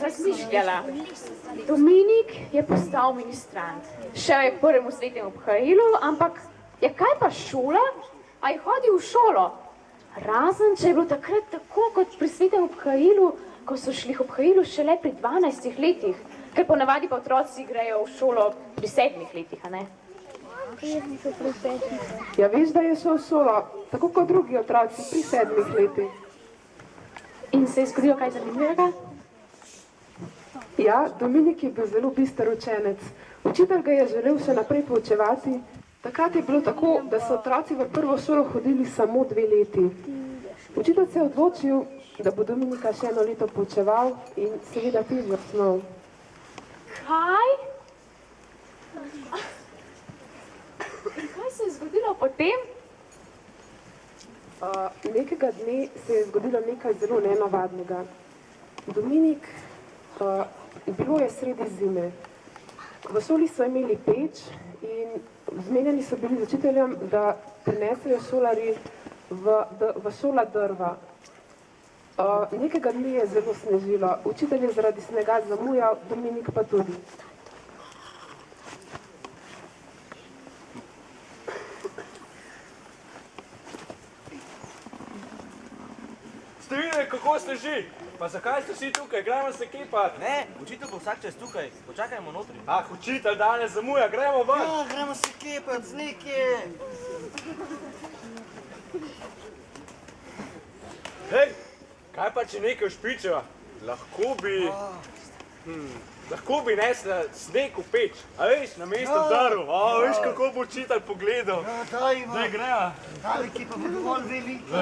razmišljala. Dominik je postal ministrant. Šel je k prvemu srednjemu obhajilu, ampak ja, kaj pa šola? A je hodil v šolo? Razen, če je bilo takrat tako, kot pri srednjem obhajilu, ko so šli v obhajilu šele pri 12 letih, ker ponavadi pa otroci grejo v šolo pri 7 letih, a ne? Ja, veš, da je šel v šolo, tako kot drugi otroci pri 7 letih. In se je zgodilo kaj zanimivega? Ja, Dominik je bil zelo bister učenec. Učitelj ga je želel še naprej poučevati. Takrat je bilo tako, da so otroci v prvo šolo hodili samo 2 leti. Učitelj se je odločil, da bo Dominika še 1 leto poučeval in seveda težjo snov. Kaj? In kaj se je zgodilo potem? Nekega dne se je zgodilo nekaj zelo nenavadnega. Dominik, bilo je sredi zime. V šoli so imeli peč in zmenjeni so bili z učiteljem, da prinesejo šolarji v šola drva. Nekega dne je zelo snežilo. Učitelj je zaradi snega zamujal, Dominik pa tudi. Ste videli, kako sneži? Pa zakaj ste vsi tukaj? Gremo se kepat. Ne, učitelj bo vsak čas tukaj. Počakajmo notri. Ah, učitelj danes zamuja, gremo ven. Ja, gremo se kepat, sneg je. Hej, kaj pa če nekaj špičeva? Lahko bi nesla sneg v peč. A veš, na mesto drv. A veš, kako bo učitelj pogledal. Ja, daj, Daj, gremo. Daleki pa bo dovolj veliki.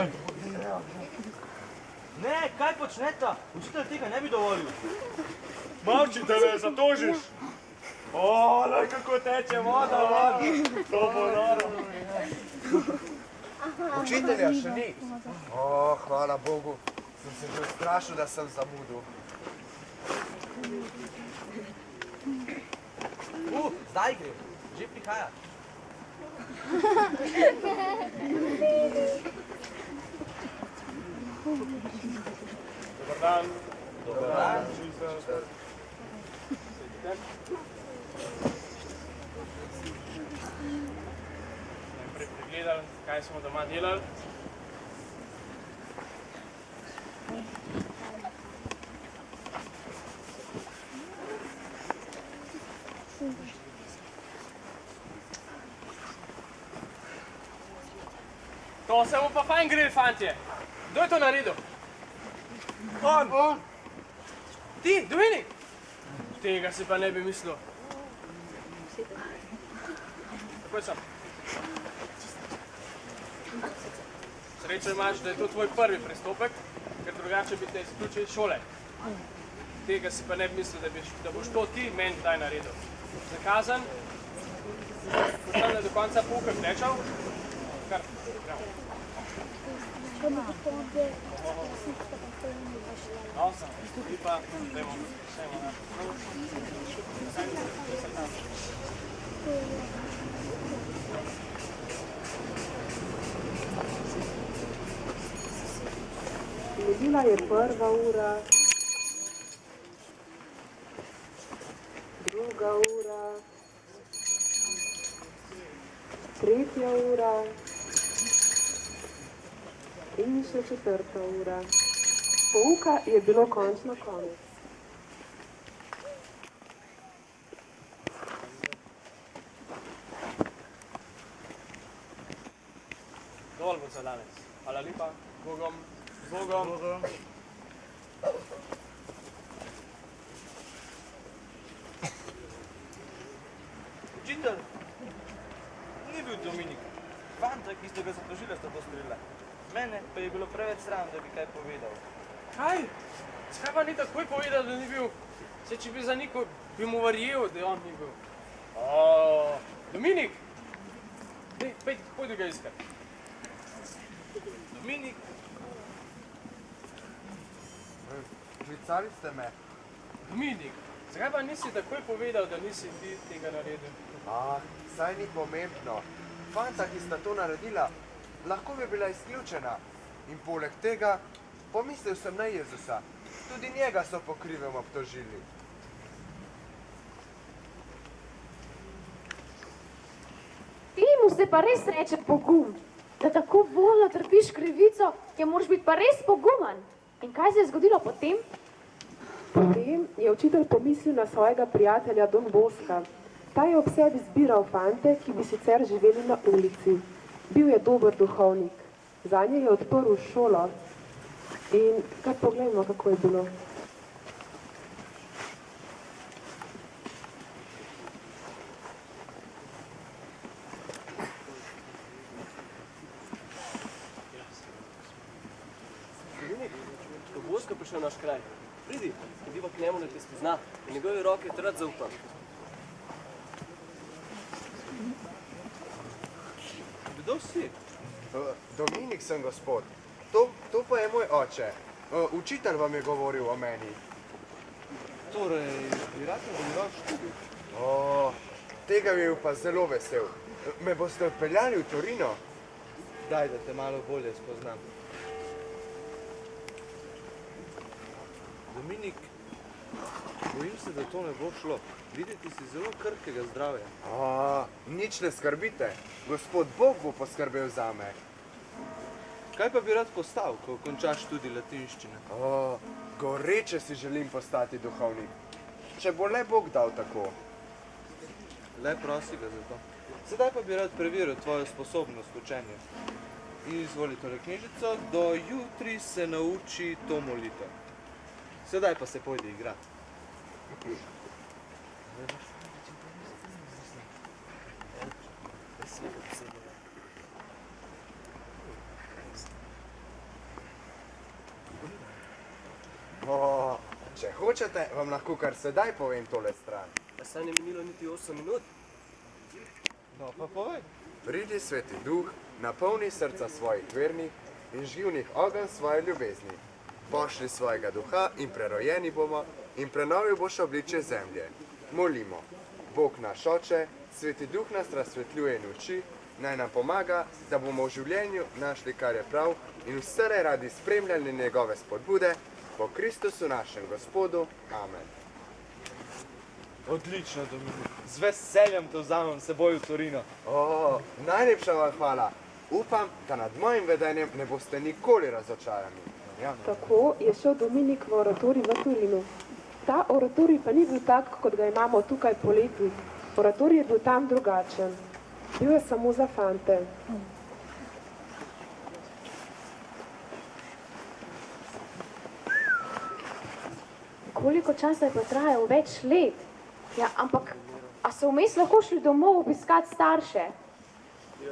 Ne, kaj počneta? Učitelj tega ne bi dovolil. Učitelj, zatožiš. O, daj, kako teče voda ven. To bo noro. Učitelja še ni. O, hvala Bogu. Sem se že ustrašil, da sem zamudil. Zdaj gre. Že prihaja. Dobar dan. Dobar dan. Najprej pregledali, kaj smo doma delali. To se bo pa fajn gril, fantje. Kdo je to naredil? On. Ti, Dominik? Tega si pa ne bi mislil. Takoj sem. Srečo imaš, da je to tvoj prvi prestopek, ker drugače bi te izključili iz šole. Tega si pa ne bi mislil, da boš to ti meni kdaj naredil. Zakazan, boš tam do konca pouka klečal, kar gremo. Awesome. Vi pa gremo. Sledila je 1. ura, 2. ura, 3. ura in še 4. ura. Pouka je bilo končno konec. Dovolj bo za danes. Hvala lepa. Z Bogom. Z Bogom. Učitelj, ni bil Dominik. Fanta, ki ste ga zatožili, sta to storila. Mene pa je bilo preveč sram, da bi kaj povedal. Kaj? Zakaj pa ni takoj povedal, da ni bil? Saj, če bi za niko, bi mu verjel, da on ni bil. Dominik! Dej, pojdi ga iskat. Dominik, Klicali ste me. Dominik, zakaj pa nisi takoj povedal, da nisi ti tega naredil? Saj ni pomembno. Fanta, ki sta to naredila, lahko bi bila izključena. In poleg tega, pomislil sem na Jezusa. Tudi njega so po krivem obtožili. Temu se pa res reče pogum. Da tako voljno trpiš krivico, je moraš biti pa res poguman. In kaj se je zgodilo potem? Potem je učitelj pomislil na svojega prijatelja Don Boska. Ta je ob sebi zbiral fante, ki bi sicer živeli na ulici. Bil je dober duhovnik. Zanje je odprl šolo. In kar poglejmo, kako je bilo. Ko bo Bosko prišel v naš kraj, pridi, pojdiva k njemu, da te spozna. In njegove roke te rad zaupam. Kdo si? Dominik sem, gospod. To pa je moj oče. Učitelj vam je govoril o meni. Torej, bi rad nadaljeval študij? Tega bi bil pa zelo vesel. Me boste odpeljali v Torino? Daj, da te malo bolje spoznam. Dominik, bojim se, da to ne bo šlo. Videti si zelo krhkega zdravja. Nič ne skrbite. Gospod Bog bo poskrbel zame. Kaj pa bi rad postal, ko končaš študij latinščine? Goreče si želim postati duhovnik. Če bo le Bog dal tako. Le prosi ga za to. Sedaj pa bi rad preveril tvojo sposobnost učenja. Izvoli tole knjižico, do jutri se nauči to molitev. Sedaj pa se pojdi igrati. Če hočete, vam lahko kar sedaj povem tole stran. Pa saj ne minilo niti 8 minut. No, pa povej. Pridi Sveti Duh, napolni srca svojih vernih in žgi v njih ogenj svoje ljubezni. Pošli svojega duha in prerojeni bomo in prenovil boš obličje zemlje. Molimo. Bog naš Oče, Sveti Duh nas razsvetljuje in uči, naj nam pomaga, da bomo v življenju našli, kar je prav in vselej radi spremljali njegove spodbude, po Kristusu našem Gospodu. Amen. Odlično, Dominik. Z veseljem te vzamem s seboj v Torino. Najlepša vam hvala. Upam, da nad mojim vedenjem ne boste nikoli razočarani. Tako je šel Dominik v oratorij v Torinu. Ta oratorij pa ni bil tak, kot ga imamo tukaj poleti. Oratorij je bil tam drugačen. Bil je samo za fante. Koliko časa je pa trajal? Več let. Ja, ampak, a so vmes lahko šli domov obiskati starše?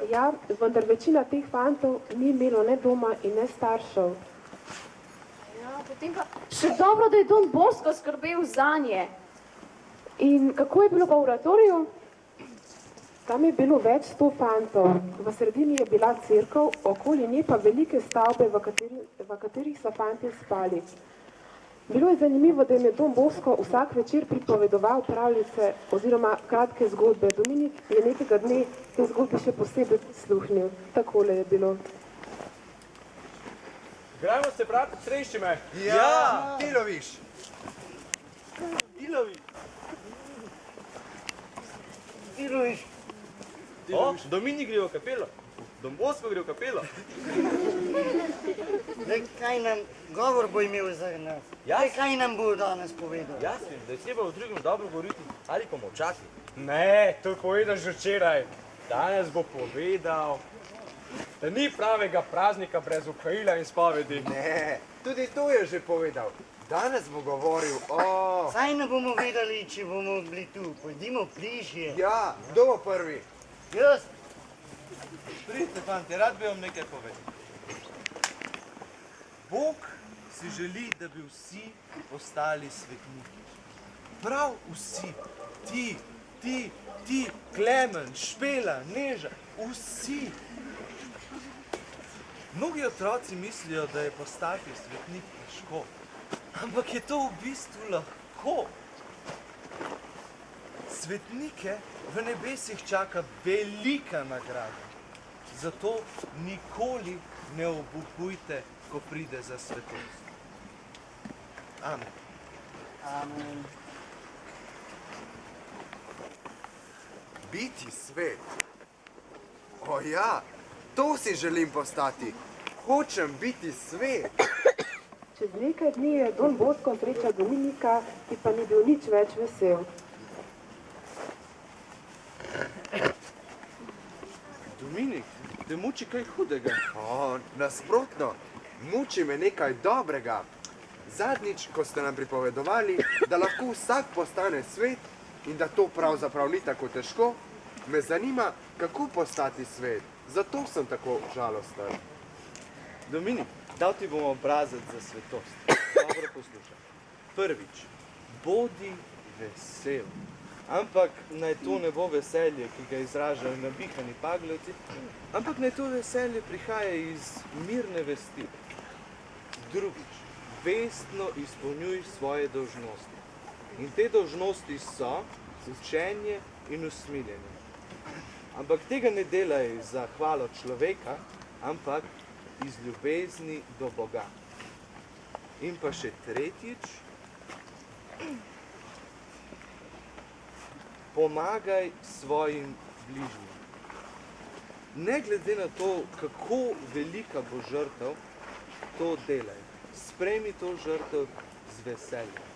Ja, vendar večina teh fantov ni imelo ne doma in ne staršev. Ja, potem pa še dobro, da je Don Bosko skrbel zanje. In kako je bilo pa v oratoriju? Tam je bilo več 100 fantov. V sredini je bila cerkev, okoli nje pa velike stavbe, v katerih so fantje spali. Bilo je zanimivo, da jim je Don Bosko vsak večer pripovedoval pravljice oziroma kratke zgodbe. Dominik je nekega dne te zgodbe še posebej prisluhnil. Takole je bilo. Grajmo se, brat, srešči me. Ja, ti loviš. Dominik gre v kapelo. Don Bosko gre v kapelo. Zdaj, kaj nam govor bo imel za nas? Zdaj, kaj nam bo danes povedal? Jaz vem, da je treba v drugem dobro govoriti ali pa molčati. Ne, to je povedal že včeraj. Danes bo povedal, da ni pravega praznika brez ukojila in spovedi. Ne, tudi to je že povedal. Danes bo govoril o... Saj ne bomo vedeli, če bomo bili tu. Pojdimo bližje. Ja, kdo bo prvi? Jaz, Pridite, fanti, rad bi vam nekaj povedal. Bog si želi, da bi vsi postali svetniki. Prav vsi. Ti, Klemen, Špela, Neža, vsi. Mnogi otroci mislijo, da je postati svetnik težko. Ampak je to v bistvu lahko. Svetnike v nebesih čaka velika nagrada. Zato nikoli ne obupujte, ko pride za svetost. Amen. Amen. Biti svet. O ja, to si želim postati. Hočem biti svet. Čez nekaj dni je Don Bosco srečal Dominika, ki pa ni bil nič več vesel. Dominik, te muči kaj hudega. O, nasprotno, muči me nekaj dobrega. Zadnjič, ko ste nam pripovedovali, da lahko vsak postane svet in da to pravzaprav ni tako težko, me zanima, kako postati svet. Zato sem tako žalosten. Dominik, dal ti bom obrazec za svetost. Dobro poslušaj. Prvič, bodi vesel. Ampak naj to ne bo veselje, ki ga izražajo nabihani paglavci, ampak naj to veselje prihaja iz mirne vesti. Drugič, vestno izpolnjuj svoje dolžnosti. In te dolžnosti so učenje in usmiljenje. Ampak tega ne delaj za hvalo človeka, ampak iz ljubezni do Boga. In pa še tretjič, pomagaj svojim bližnjim. Ne glede na to, kako velika bo žrtev, to delaj. Sprejmi to žrtev z veseljem.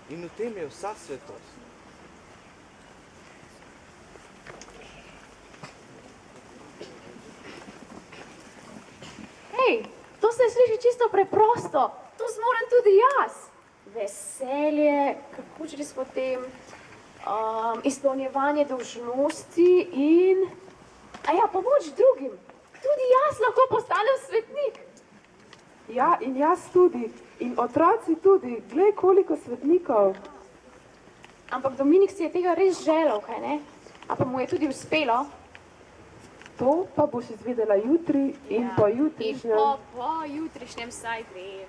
In v tem je vsa svetost. Hej, to se sliši čisto preprosto. To zmorem tudi jaz. Veselje, kako že s potem, izpolnjevanje dolžnosti in... A ja, pomoč drugim. Tudi jaz lahko postanem svetnik. Ja, in jaz tudi. In otroci tudi. Glej, koliko svetnikov. Ampak Dominik si je tega res želel, kaj ne? A pa mu je tudi uspelo. To pa boš izvedela jutri in po jutrišnjem. Po jutrišnjem saj grem.